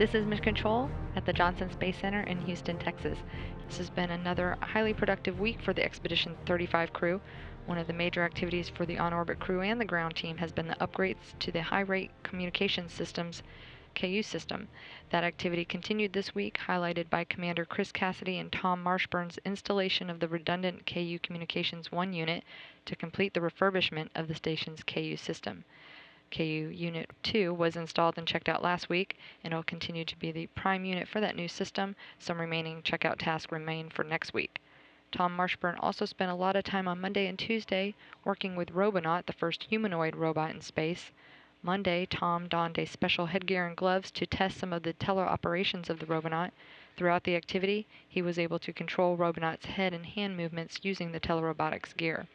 This is Mission Control at the Johnson Space Center in Houston, Texas. This has been another highly productive week for the Expedition 35 crew. One of the major activities for the on-orbit crew and the ground team has been the upgrades to the high-rate communications systems KU system. That activity continued this week, highlighted by Commander Chris Cassidy and Tom Marshburn's installation of the redundant KU Communications 1 unit to complete the refurbishment of the station's KU system. KU Unit 2 was installed and checked out last week, and it will continue to be the prime unit for that new system. Some remaining checkout tasks remain for next week. Tom Marshburn also spent a lot of time on Monday and Tuesday working with Robonaut, the first humanoid robot in space. Monday, Tom donned a special headgear and gloves to test some of the teleoperations of the Robonaut. Throughout the activity, he was able to control Robonaut's head and hand movements using the telerobotics gear.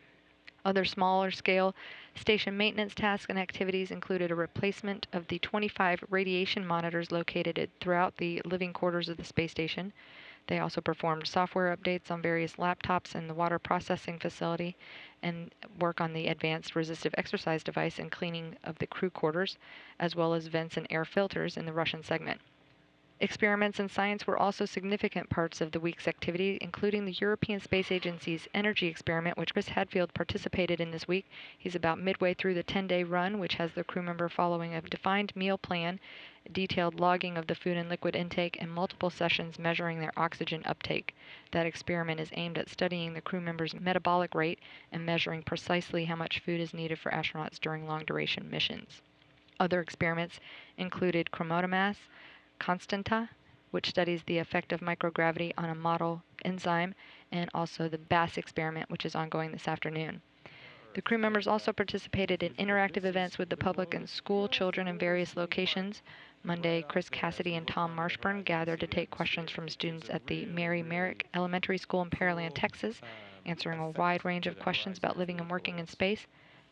Other smaller scale station maintenance tasks and activities included a replacement of the 25 radiation monitors located throughout the living quarters of the space station. They also performed software updates on various laptops in the water processing facility and work on the advanced resistive exercise device and cleaning of the crew quarters, as well as vents and air filters in the Russian segment. Experiments in science were also significant parts of the week's activity, including the European Space Agency's energy experiment, which Chris Hadfield participated in this week. He's about midway through the 10-day run, which has the crew member following a defined meal plan, detailed logging of the food and liquid intake, and multiple sessions measuring their oxygen uptake. That experiment is aimed at studying the crew member's metabolic rate and measuring precisely how much food is needed for astronauts during long-duration missions. Other experiments included chromatomass, Constanta, which studies the effect of microgravity on a model enzyme, and also the BASS experiment, which is ongoing this afternoon. The crew members also participated in interactive events with the public and school children in various locations. Monday, Chris Cassidy and Tom Marshburn gathered to take questions from students at the Mary Merrick Elementary School in Pearland, Texas, answering a wide range of questions about living and working in space.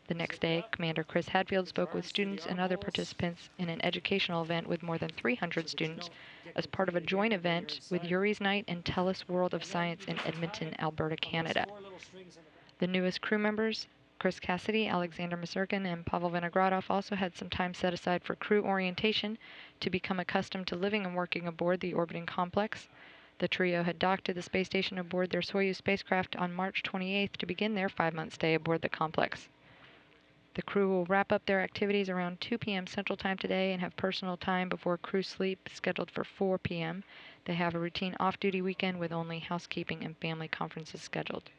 The next day, Commander Chris Hadfield spoke with students and other participants in an educational event with more than 300 students as part of a joint event with Yuri's Night and TELUS World of Science in Edmonton, Alberta, Canada. The newest crew members, Chris Cassidy, Alexander Masurkin, and Pavel Vinogradov, also had some time set aside for crew orientation to become accustomed to living and working aboard the orbiting complex. The trio had docked to the space station aboard their Soyuz spacecraft on March 28th to begin their 5-month stay aboard the complex. The crew will wrap up their activities around 2 p.m. Central Time today and have personal time before crew sleep scheduled for 4 p.m. They have a routine off-duty weekend with only housekeeping and family conferences scheduled.